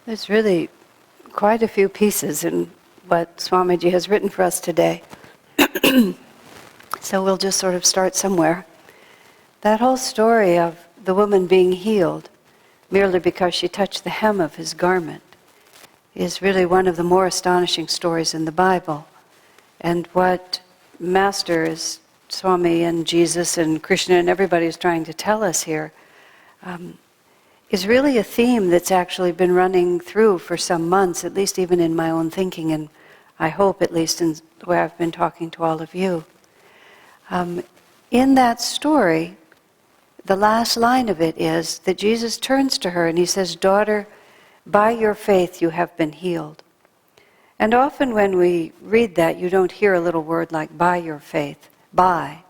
There's really quite a few pieces in what Swamiji has written for us today. So we'll just sort of start somewhere. That whole story of the woman being healed merely because she touched the hem of his garment is really one of the more astonishing stories in the Bible. And what Masters, Swami and Jesus and Krishna and everybody is trying to tell us here is really a theme that's actually been running through for some months, at least even in my own thinking, and I hope at least in the way I've been talking to all of you. In that story, the last line of it is that Jesus turns to her and he says, "Daughter, by your faith you have been healed." And often when we read that, you don't hear a little word like "by your faith," "by."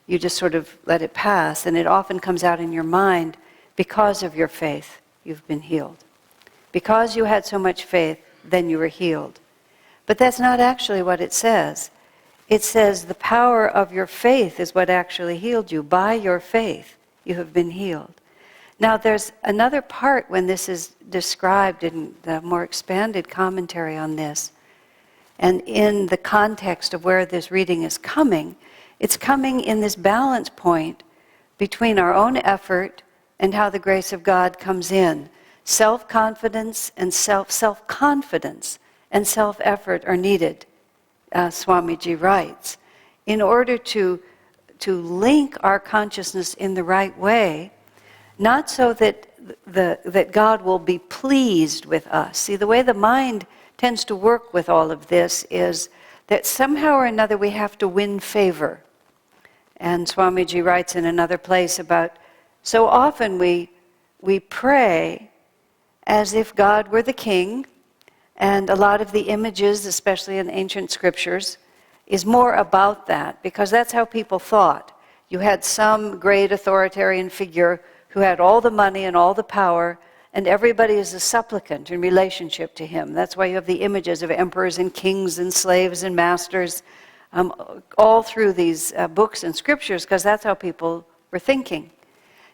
You just sort of let it pass, and it often comes out in your mind, because of your faith, you've been healed. Because you had so much faith, then you were healed. But that's not actually what it says. It says the power of your faith is what actually healed you. By your faith, you have been healed. Now there's another part when this is described in the more expanded commentary on this, and in the context of where this reading is coming, it's coming in this balance point between our own effort and how the grace of God comes in. Self-confidence and self-confidence and self-effort are needed, Swamiji writes, in order to link our consciousness in the right way, not so that that God will be pleased with us. See, the way the mind tends to work with all of this is that somehow or another we have to win favor. And Swamiji writes in another place about, so often we pray as if God were the king, and a lot of the images, especially in ancient scriptures, is more about that, because that's how people thought. You had some great authoritarian figure who had all the money and all the power, and everybody is a supplicant in relationship to him. That's why you have the images of emperors and kings and slaves and masters all through these books and scriptures, because that's how people were thinking.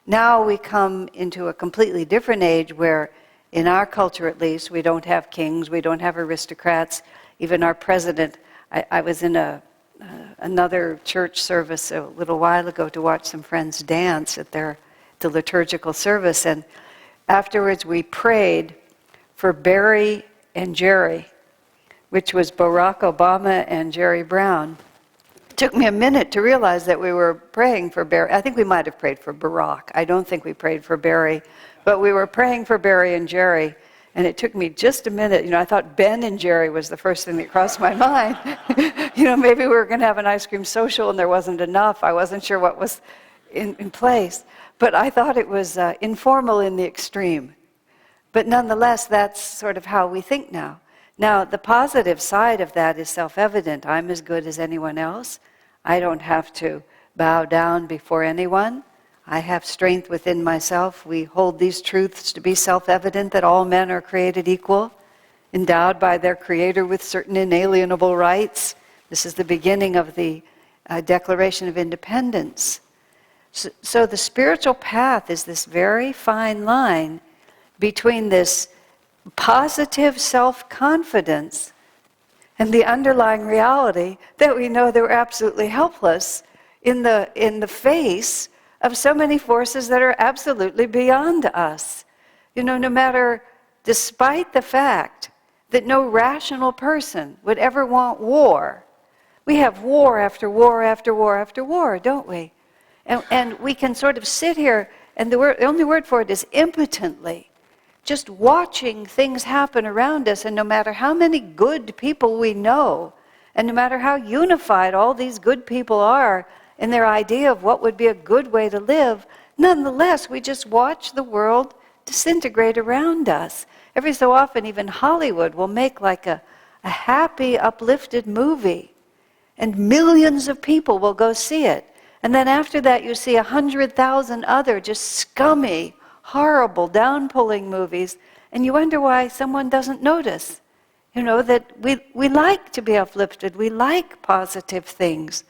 Now we come into a completely different age where, in our culture at least, we don't have kings, we don't have aristocrats, even our president. I was in another church service a little while ago to watch some friends dance at the liturgical service, and afterwards we prayed for Barry and Jerry, which was Barack Obama and Jerry Brown. It took me a minute to realize that we were praying for Barry. I think we might have prayed for Barack. I don't think we prayed for Barry, but we were praying for Barry and Jerry, and it took me just a minute. I thought Ben and Jerry was the first thing that crossed my mind. Maybe we were going to have an ice cream social and there wasn't enough. I wasn't sure what was in place, but I thought it was informal in the extreme. But nonetheless, that's sort of how we think now. Now, the positive side of that is self-evident. I'm as good as anyone else. I don't have to bow down before anyone. I have strength within myself. We hold these truths to be self-evident, that all men are created equal, endowed by their Creator with certain inalienable rights. This is the beginning of the Declaration of Independence. So the spiritual path is this very fine line between this positive self-confidence and the underlying reality that we know that we're absolutely helpless in the face of so many forces that are absolutely beyond us. No matter, despite the fact that no rational person would ever want war, we have war after war after war after war, don't we? And we can sort of sit here, and the only word for it is impotently, just watching things happen around us, and no matter how many good people we know, and no matter how unified all these good people are in their idea of what would be a good way to live, nonetheless, we just watch the world disintegrate around us. Every so often, even Hollywood will make like a happy, uplifted movie, and millions of people will go see it. And then after that, you see 100,000 other just scummy, horrible, down-pulling movies, and you wonder why someone doesn't notice. That we like to be uplifted, we like positive things.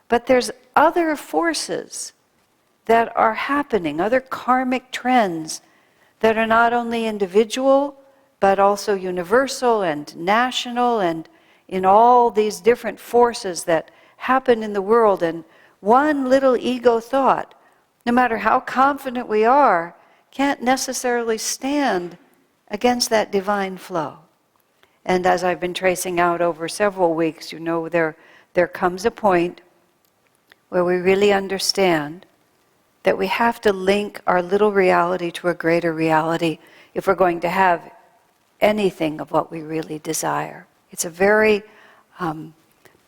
But there's other forces that are happening, other karmic trends that are not only individual, but also universal and national, and in all these different forces that happen in the world. And one little ego thought, no matter how confident we are, can't necessarily stand against that divine flow. And as I've been tracing out over several weeks, there comes a point where we really understand that we have to link our little reality to a greater reality if we're going to have anything of what we really desire. It's a very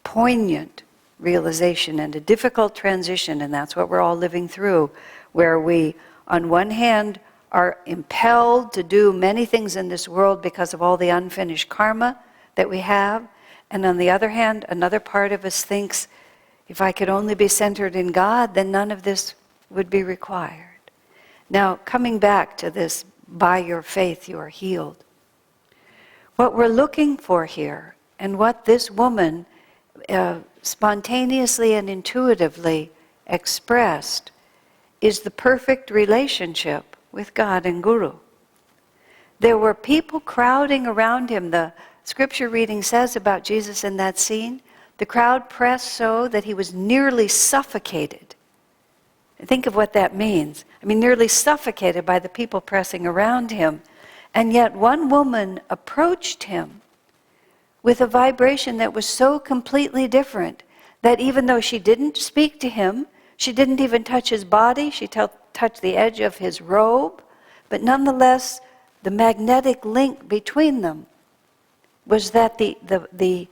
poignant realization and a difficult transition, and that's what we're all living through, where we, on one hand, are impelled to do many things in this world because of all the unfinished karma that we have, and on the other hand, another part of us thinks, if I could only be centered in God, then none of this would be required. Now, coming back to this, by your faith you are healed. What we're looking for here, and what this woman spontaneously and intuitively expressed, is the perfect relationship with God and Guru. There were people crowding around him. The scripture reading says about Jesus in that scene, the crowd pressed so that he was nearly suffocated. Think of what that means. I mean, nearly suffocated by the people pressing around him. And yet one woman approached him with a vibration that was so completely different that even though she didn't speak to him, she didn't even touch his body, she touched the edge of his robe, but nonetheless, the magnetic link between them was that the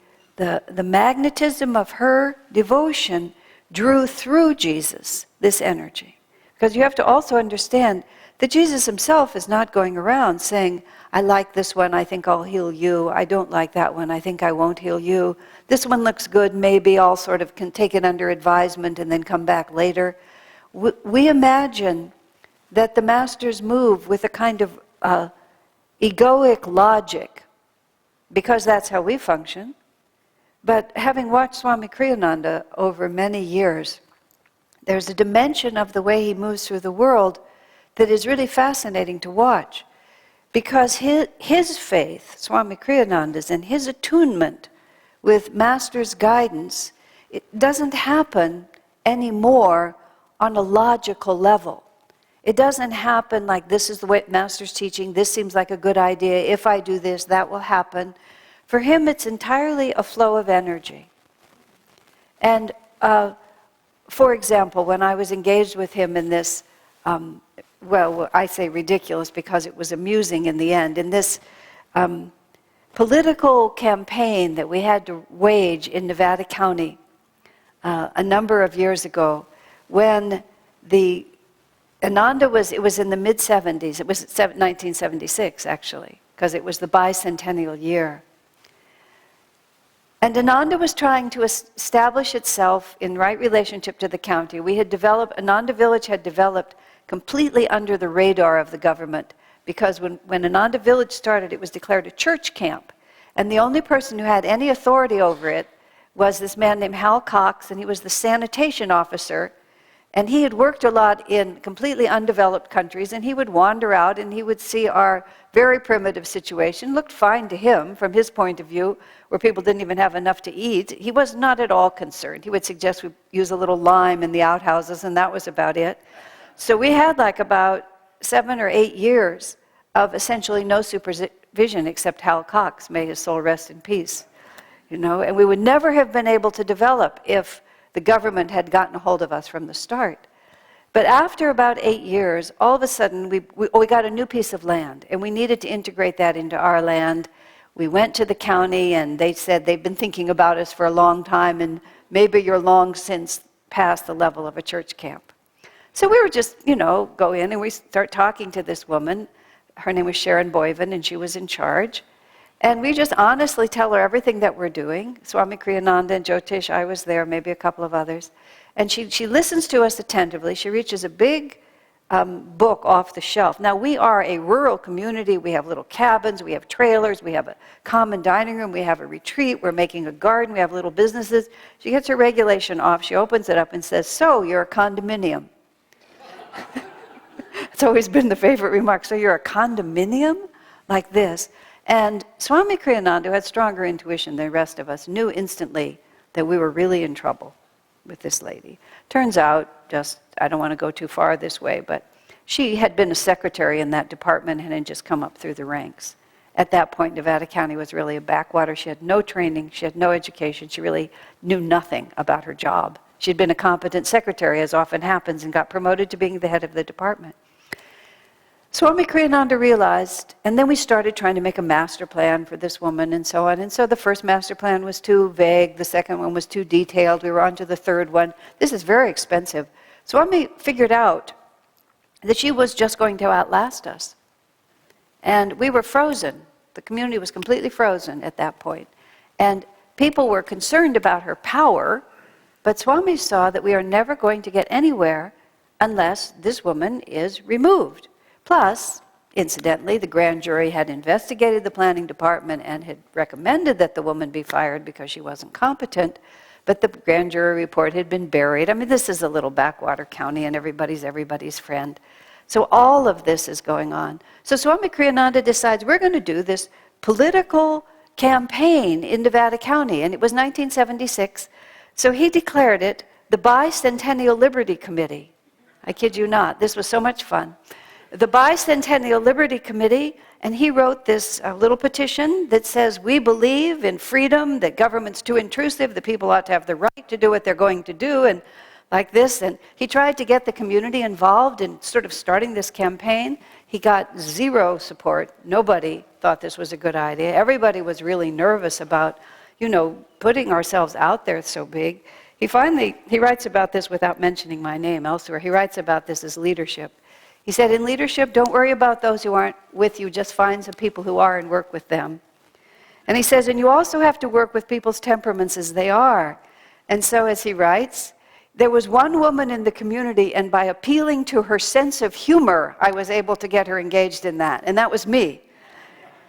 magnetism of her devotion drew through Jesus this energy. Because you have to also understand that Jesus himself is not going around saying, I like this one, I think I'll heal you. I don't like that one, I think I won't heal you. This one looks good, maybe I'll sort of can take it under advisement and then come back later. We imagine that the masters move with a kind of egoic logic, because that's how we function. But having watched Swami Kriyananda over many years, there's a dimension of the way he moves through the world that is really fascinating to watch. Because his faith, Swami Kriyananda's, and his attunement with Master's guidance, it doesn't happen anymore on a logical level. It doesn't happen like, this is the way Master's teaching, this seems like a good idea, if I do this, that will happen. For him, it's entirely a flow of energy. And for example, when I was engaged with him in this, well, I say ridiculous because it was amusing in the end, in this political campaign that we had to wage in Nevada County a number of years ago, when Ananda it was in the mid-70s, it was 1976 actually, because it was the bicentennial year. And Ananda was trying to establish itself in right relationship to the county. Ananda Village had developed completely under the radar of the government, because when Ananda Village started, it was declared a church camp. And the only person who had any authority over it was this man named Hal Cox, and he was the sanitation officer. And he had worked a lot in completely undeveloped countries, and he would wander out and he would see our very primitive situation. Looked fine to him from his point of view, where people didn't even have enough to eat. He was not at all concerned. He would suggest we use a little lime in the outhouses, and that was about it. So we had like about 7 or 8 years of essentially no supervision except Hal Cox, may his soul rest in peace. And we would never have been able to develop if the government had gotten a hold of us from the start. But after about 8 years, all of a sudden, we got a new piece of land, and we needed to integrate that into our land. We went to the county, and they said they've been thinking about us for a long time, and maybe you're long since past the level of a church camp. So we were just, go in, and we start talking to this woman. Her name was Sharon Boyven, and she was in charge. And we just honestly tell her everything that we're doing. Swami Kriyananda and Jyotish, I was there, maybe a couple of others. And she listens to us attentively. She reaches a big book off the shelf. Now, we are a rural community. We have little cabins. We have trailers. We have a common dining room. We have a retreat. We're making a garden. We have little businesses. She gets her regulation off. She opens it up and says, so you're a condominium. It's always been the favorite remark. So you're a condominium? Like this. And Swami Kriyananda, who had stronger intuition than the rest of us, knew instantly that we were really in trouble with this lady. Turns out, I don't want to go too far this way, but she had been a secretary in that department and had just come up through the ranks. At that point, Nevada County was really a backwater. She had no training, she had no education, she really knew nothing about her job. She'd been a competent secretary, as often happens, and got promoted to being the head of the department. Swami Kriyananda realized, and then we started trying to make a master plan for this woman and so on. And so the first master plan was too vague, the second one was too detailed, we were on to the third one. This is very expensive. Swami figured out that she was just going to outlast us. And we were frozen. The community was completely frozen at that point. And people were concerned about her power, but Swami saw that we are never going to get anywhere unless this woman is removed. Plus, incidentally, the grand jury had investigated the planning department and had recommended that the woman be fired because she wasn't competent, but the grand jury report had been buried. I mean, this is a little backwater county and everybody's friend. So all of this is going on. So Swami Kriyananda decides we're going to do this political campaign in Nevada County, and it was 1976. So he declared it the Bicentennial Liberty Committee. I kid you not, this was so much fun. The Bicentennial Liberty Committee, and he wrote this little petition that says, we believe in freedom, that government's too intrusive, that people ought to have the right to do what they're going to do, and like this. And he tried to get the community involved in sort of starting this campaign. He got zero support. Nobody thought this was a good idea. Everybody was really nervous about, putting ourselves out there so big. He writes about this without mentioning my name elsewhere. He writes about this as leadership. He said, in leadership, don't worry about those who aren't with you, just find some people who are and work with them. And he says, and you also have to work with people's temperaments as they are. And so as he writes, there was one woman in the community, and by appealing to her sense of humor, I was able to get her engaged in that, and that was me.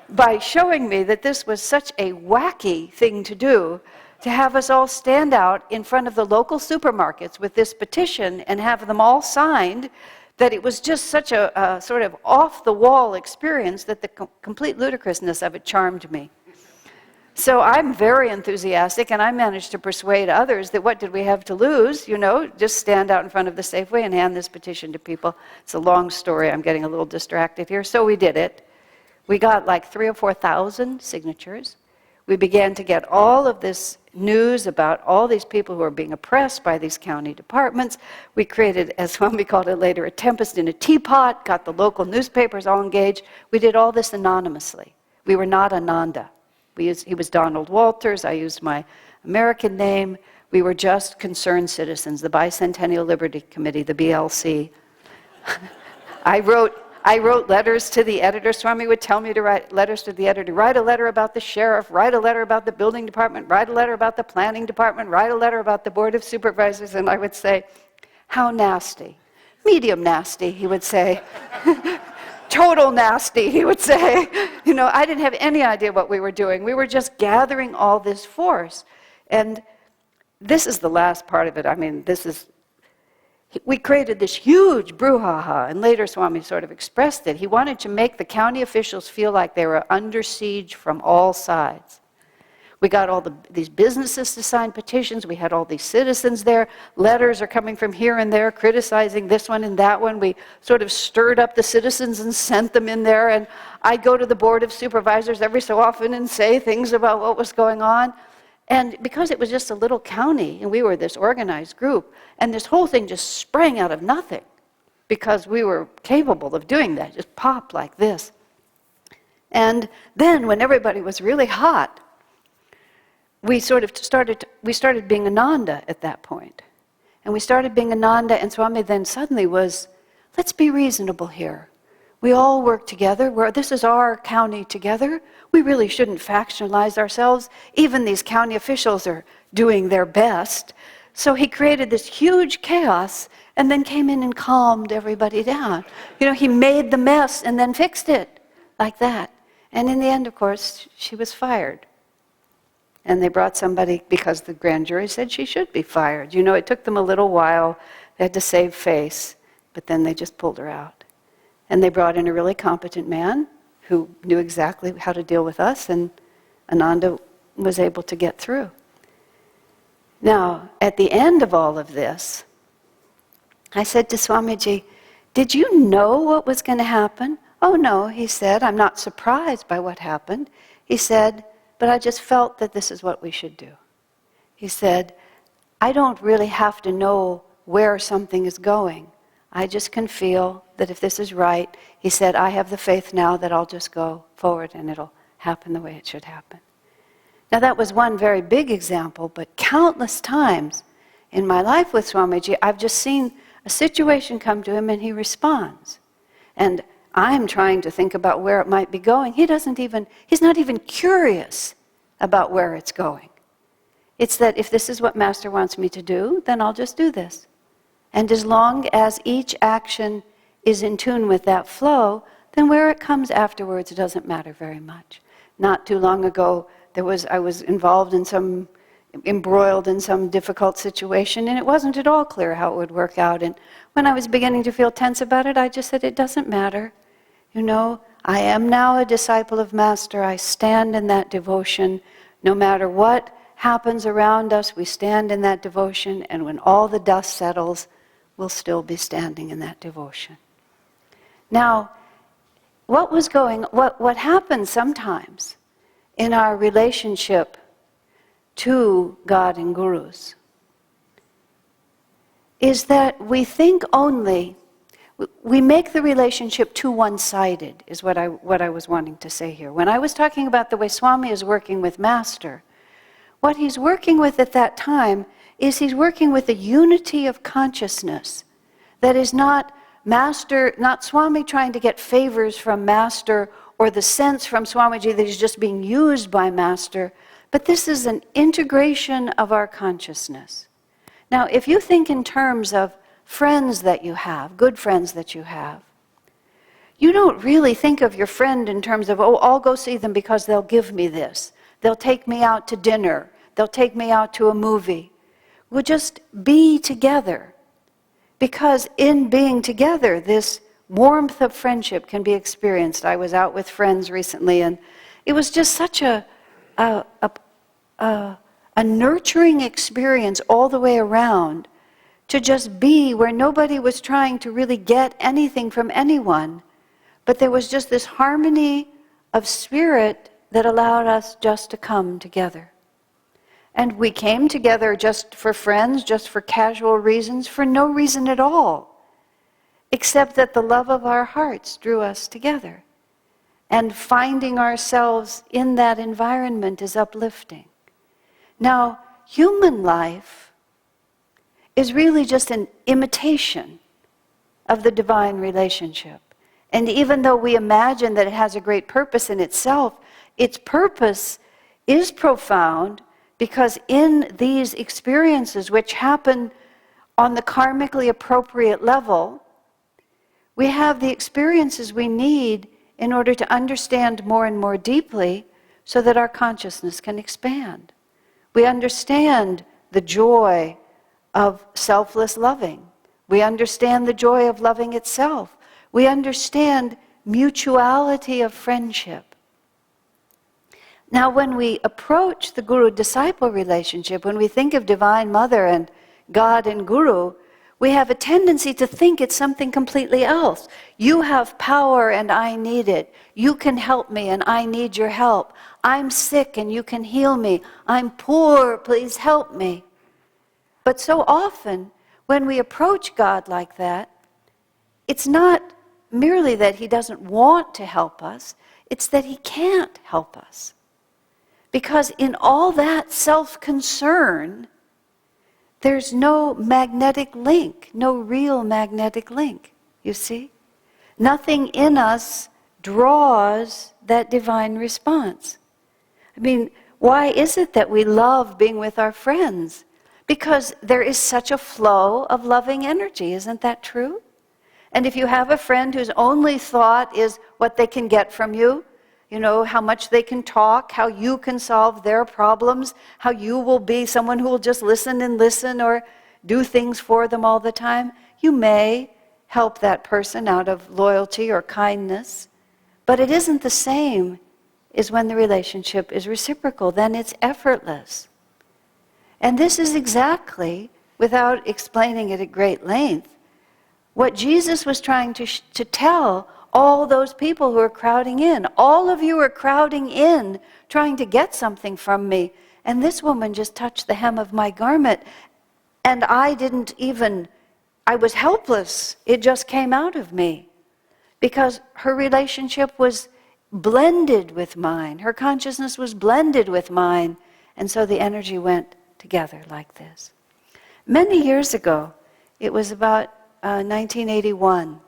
By showing me that this was such a wacky thing to do, to have us all stand out in front of the local supermarkets with this petition and have them all signed, that it was just such a sort of off-the-wall experience that the complete ludicrousness of it charmed me. So I'm very enthusiastic, and I managed to persuade others that what did we have to lose? Just stand out in front of the Safeway and hand this petition to people. It's a long story. I'm getting a little distracted here. So we did it. We got like 3,000 or 4,000 signatures. We began to get all of this news about all these people who are being oppressed by these county departments. We created, as Swami called it later, a tempest in a teapot, got the local newspapers all engaged. We did all this anonymously. We were not Ananda. He was Donald Walters. I used my American name. We were just concerned citizens, the Bicentennial Liberty Committee, the BLC. I wrote letters to the editor. Swami would tell me to write letters to the editor. Write a letter about the sheriff. Write a letter about the building department. Write a letter about the planning department. Write a letter about the board of supervisors. And I would say, how nasty? Medium nasty, he would say. Total nasty, he would say. I didn't have any idea what we were doing. We were just gathering all this force. And this is the last part of it. We created this huge brouhaha, and later Swami sort of expressed it. He wanted to make the county officials feel like they were under siege from all sides. We got all these businesses to sign petitions. We had all these citizens there. Letters are coming from here and there criticizing this one and that one. We sort of stirred up the citizens and sent them in there. And I'd go to the board of supervisors every so often and say things about what was going on. And because it was just a little county, and we were this organized group, and this whole thing just sprang out of nothing because we were capable of doing that, just pop like this. And then when everybody was really hot, we started being Ananda at that point. And we started being Ananda, and Swami then suddenly was, let's be reasonable here. We all work together. This is our county together. We really shouldn't factionalize ourselves. Even these county officials are doing their best. So he created this huge chaos and then came in and calmed everybody down. He made the mess and then fixed it like that. And in the end, of course, she was fired. And they brought somebody because the grand jury said she should be fired. It took them a little while. They had to save face, but then they just pulled her out. And they brought in a really competent man who knew exactly how to deal with us, and Ananda was able to get through. Now, at the end of all of this, I said to Swamiji, "Did you know what was going to happen?" "Oh no," he said, "I'm not surprised by what happened." He said, "But I just felt that this is what we should do." He said, "I don't really have to know where something is going. I just can feel that if this is right," he said, "I have the faith now that I'll just go forward and it'll happen the way it should happen." Now that was one very big example, but countless times in my life with Swamiji, I've just seen a situation come to him and he responds. And I'm trying to think about where it might be going. He's not even curious about where it's going. It's that if this is what Master wants me to do, then I'll just do this. And as long as each action is in tune with that flow, then where it comes afterwards doesn't matter very much. Not too long ago, I was embroiled in some difficult situation, and it wasn't at all clear how it would work out. And when I was beginning to feel tense about it, I just said, "It doesn't matter. You know, I am now a disciple of Master. I stand in that devotion. No matter what happens around us, we stand in that devotion, and when all the dust settles, we'll still be standing in that devotion." Now, what happens sometimes in our relationship to God and Gurus is that we make the relationship too one-sided, is what I was wanting to say here. When I was talking about the way Swami is working with Master, what he's working with at that time is he's working with a unity of consciousness that is not Swami trying to get favors from Master or the sense from Swamiji that he's just being used by Master, but this is an integration of our consciousness. Now, if you think in terms of friends that you have, good friends that you have, you don't really think of your friend in terms of, "Oh, I'll go see them because they'll give me this. They'll take me out to dinner. They'll take me out to a movie." We'll just be together. Because in being together, this warmth of friendship can be experienced. I was out with friends recently, and it was just such a nurturing experience all the way around, to just be where nobody was trying to really get anything from anyone, but there was just this harmony of spirit that allowed us just to come together. And we came together just for friends, just for casual reasons, for no reason at all, except that the love of our hearts drew us together. And finding ourselves in that environment is uplifting. Now, human life is really just an imitation of the divine relationship. And even though we imagine that it has a great purpose in itself, its purpose is profound, because in these experiences which happen on the karmically appropriate level, we have the experiences we need in order to understand more and more deeply so that our consciousness can expand. We understand the joy of selfless loving. We understand the joy of loving itself. We understand mutuality of friendship. Now, when we approach the Guru-disciple relationship, when we think of Divine Mother and God and Guru, we have a tendency to think it's something completely else. You have power and I need it. You can help me and I need your help. I'm sick and you can heal me. I'm poor, please help me. But so often, when we approach God like that, it's not merely that He doesn't want to help us, it's that He can't help us. Because in all that self-concern, there's no magnetic link, no real magnetic link, you see? Nothing in us draws that divine response. I mean, why is it that we love being with our friends? Because there is such a flow of loving energy, isn't that true? And if you have a friend whose only thought is what they can get from you, you know, how much they can talk, how you can solve their problems, how you will be someone who will just listen and listen or do things for them all the time, you may help that person out of loyalty or kindness. But it isn't the same as when the relationship is reciprocal. Then it's effortless. And this is exactly, without explaining it at great length, what Jesus was trying to tell all those people who are crowding in. All of you are crowding in, trying to get something from me. And this woman just touched the hem of my garment. And I was helpless. It just came out of me. Because her relationship was blended with mine. Her consciousness was blended with mine. And so the energy went together like this. Many years ago, it was about 1981,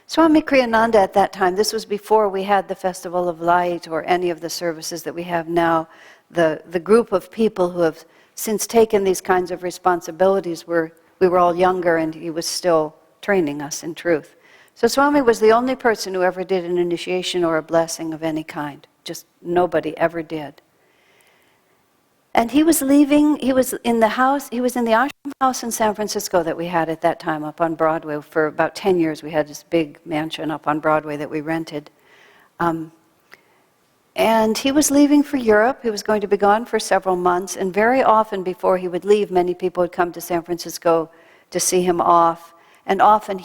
Swami Kriyananda at that time, this was before we had the Festival of Light or any of the services that we have now, the group of people who have since taken these kinds of responsibilities we were all younger, and he was still training us in truth. So Swami was the only person who ever did an initiation or a blessing of any kind. Just nobody ever did. And he was leaving, he was in the ashram house in San Francisco that we had at that time up on Broadway. For about 10 years we had this big mansion up on Broadway that we rented. And he was leaving for Europe. He was going to be gone for several months. And very often before he would leave, many people would come to San Francisco to see him off. And often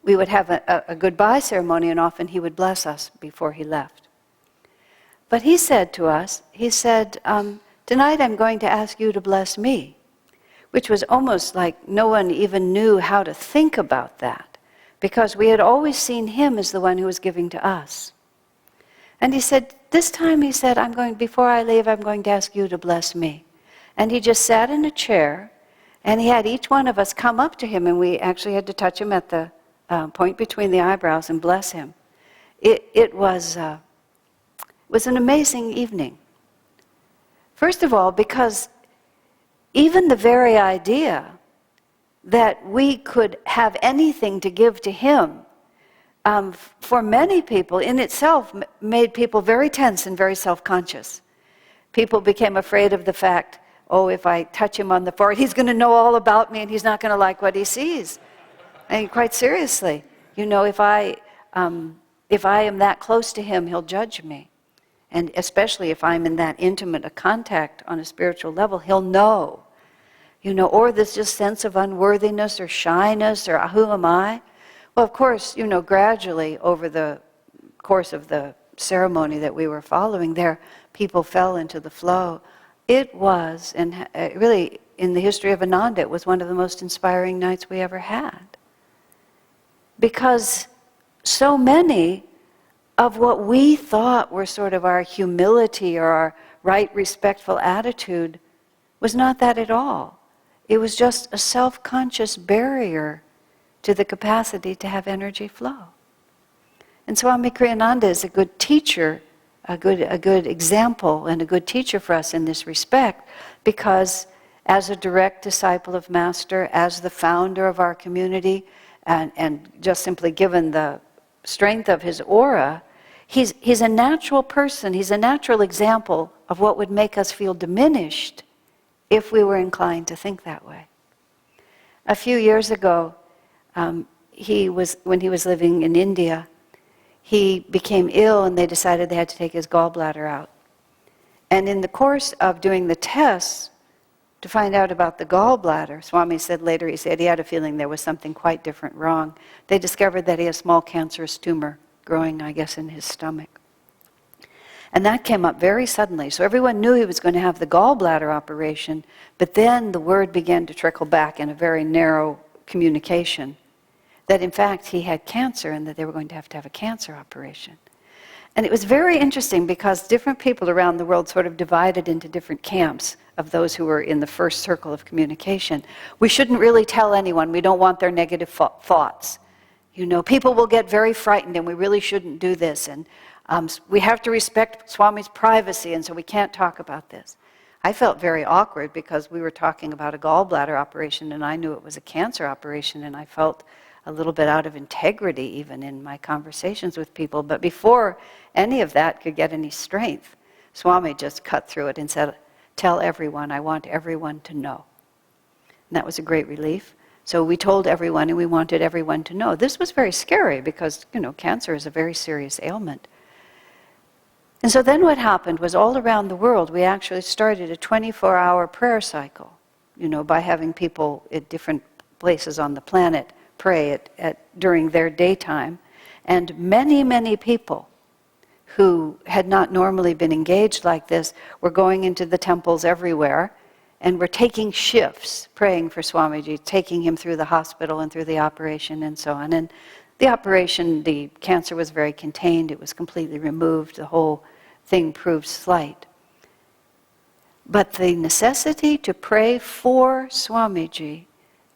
we would have a goodbye ceremony, and often he would bless us before he left. But he said to us, tonight I'm going to ask you to bless me, which was almost like no one even knew how to think about that, because we had always seen him as the one who was giving to us. And he said, this time he said, before I leave, I'm going to ask you to bless me. And he just sat in a chair, and he had each one of us come up to him, and we actually had to touch him at the point between the eyebrows and bless him. It was an amazing evening. First of all, because even the very idea that we could have anything to give to him, for many people in itself made people very tense and very self-conscious. People became afraid of the fact, if I touch him on the forehead, he's going to know all about me and he's not going to like what he sees. And quite seriously, if I am that close to him, he'll judge me. And especially if I'm in that intimate a contact on a spiritual level, he'll know. Or this just sense of unworthiness or shyness or who am I? Well, of course, gradually over the course of the ceremony that we were following there, people fell into the flow. It was, and really in the history of Ananda, it was one of the most inspiring nights we ever had. Because so many of what we thought were sort of our humility or our right respectful attitude was not that at all. It was just a self-conscious barrier to the capacity to have energy flow. And Swami Kriyananda is a good teacher, a good example and a good teacher for us in this respect, because as a direct disciple of Master, as the founder of our community, and just simply given the strength of his aura, he's a natural person, he's a natural example of what would make us feel diminished if we were inclined to think that way. A few years ago, when he was living in India, he became ill and they decided they had to take his gallbladder out. And in the course of doing the tests to find out about the gallbladder, Swami said later, he said he had a feeling there was something quite different wrong. They discovered that he had a small cancerous tumor growing, I guess, in his stomach. And that came up very suddenly. So everyone knew he was going to have the gallbladder operation, but then the word began to trickle back in a very narrow communication that in fact he had cancer and that they were going to have a cancer operation. And it was very interesting because different people around the world sort of divided into different camps of those who were in the first circle of communication. We shouldn't really tell anyone. We don't want their negative thoughts. People will get very frightened and we really shouldn't do this. And we have to respect Swami's privacy, and so we can't talk about this. I felt very awkward because we were talking about a gallbladder operation and I knew it was a cancer operation, and I felt a little bit out of integrity even in my conversations with people. But before any of that could get any strength, Swami just cut through it and said, tell everyone, I want everyone to know. And that was a great relief. So we told everyone, and we wanted everyone to know. This was very scary because, cancer is a very serious ailment. And so then what happened was all around the world, we actually started a 24-hour prayer cycle, by having people at different places on the planet pray during their daytime. And many, many people who had not normally been engaged like this were going into the temples everywhere and were taking shifts praying for Swamiji, taking him through the hospital and through the operation and so on. And the operation, the cancer was very contained. It was completely removed. The whole thing proved slight. But the necessity to pray for Swamiji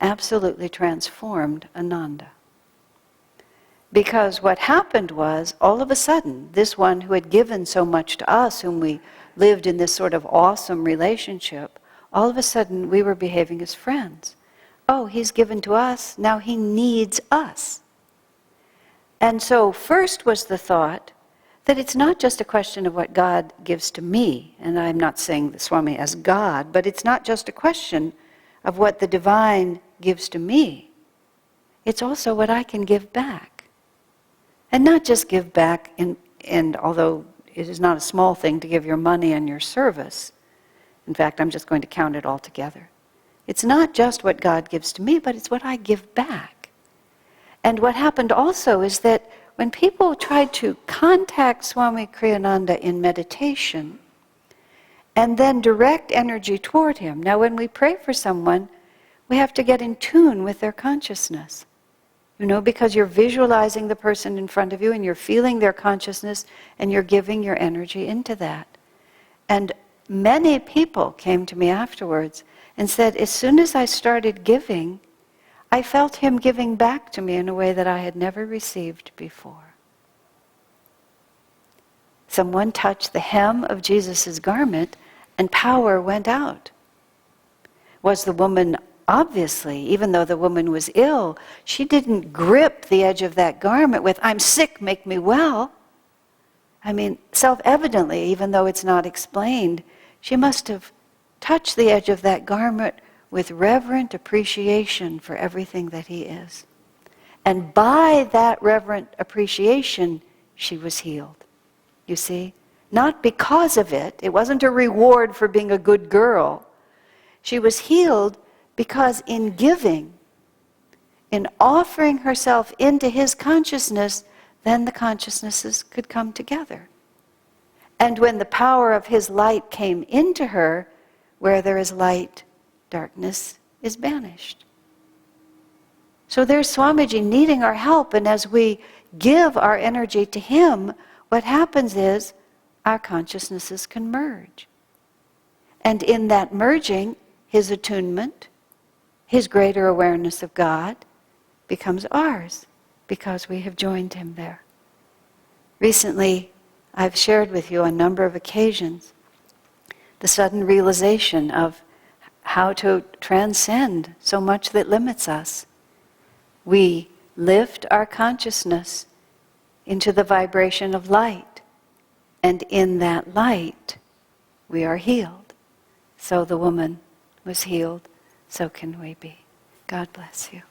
absolutely transformed Ananda. Because what happened was, all of a sudden, this one who had given so much to us, whom we lived in this sort of awesome relationship, all of a sudden we were behaving as friends. Oh, he's given to us, now he needs us. And so first was the thought that it's not just a question of what God gives to me, and I'm not saying the Swami as God, but it's not just a question of what the divine gives to me. It's also what I can give back. And not just give back, and although it is not a small thing to give your money and your service, in fact, I'm just going to count it all together. It's not just what God gives to me, but it's what I give back. And what happened also is that when people tried to contact Swami Kriyananda in meditation and then direct energy toward him, now when we pray for someone, we have to get in tune with their consciousness. Because you're visualizing the person in front of you and you're feeling their consciousness and you're giving your energy into that. And many people came to me afterwards and said, as soon as I started giving, I felt him giving back to me in a way that I had never received before. Someone touched the hem of Jesus' garment and power went out. Was the woman, obviously, even though the woman was ill, she didn't grip the edge of that garment with, I'm sick, make me well. Self-evidently, even though it's not explained, she must have touched the edge of that garment with reverent appreciation for everything that he is. And by that reverent appreciation, she was healed. You see? Not because of it. It wasn't a reward for being a good girl. She was healed because in giving, in offering herself into his consciousness, then the consciousnesses could come together. And when the power of his light came into her, where there is light, darkness is banished. So there's Swamiji needing our help, and as we give our energy to him, what happens is our consciousnesses can merge. And in that merging, his attunement, his greater awareness of God becomes ours because we have joined him there. Recently, I've shared with you on a number of occasions the sudden realization of how to transcend so much that limits us. We lift our consciousness into the vibration of light, and in that light, we are healed. So the woman was healed, so can we be. God bless you.